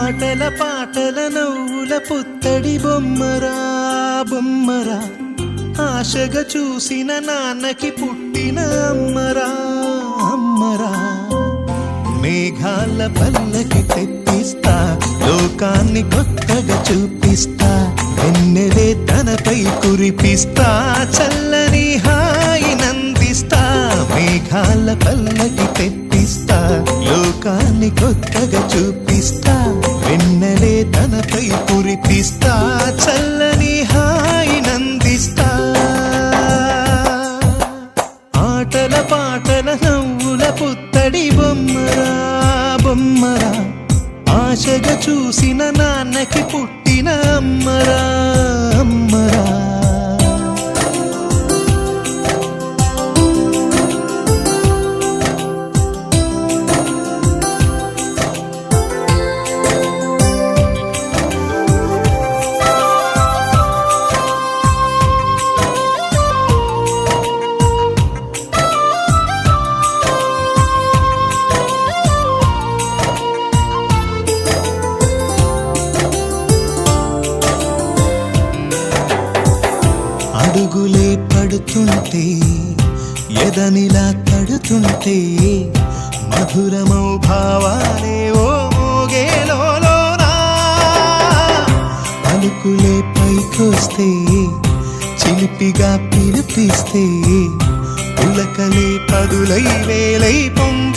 ఆటల పాటల నవ్వుల పుత్తడి బొమ్మరా బొమ్మరా, ఆశగా చూసిన నాన్నకి పుట్టిన అమ్మరా అమ్మరా. మేఘాల పల్లకి తెప్పిస్తా, లోకాన్ని కొత్తగా చూపిస్తా, వెన్నెలే తనపై కురిపిస్తా, చల్లని హాయినందిస్తా. మేఘాల పల్లకి తెప్పిస్తా, లోకాన్ని కొత్తగా చూపిస్తా, వెన్నెలే తనపై కురిపిస్తా, చల్లని హాయినందిస్తా. ఆటల పాటల నవ్వుల పుత్తడి బొమ్మరా బొమ్మరా, ఆశగా చూసిన నాన్నకి పుట్టిన అమ్మరా అమ్మరా. అడుగులే పడుతుంటే ఎదనిలా తడుతుంటే, మధురమౌ భావాలే ఓ మోగేలోనా. పలుకులే పైకొస్తే చిలిపిగా పిలిపిస్తే, పులకలే పదులై వేలై పొంగి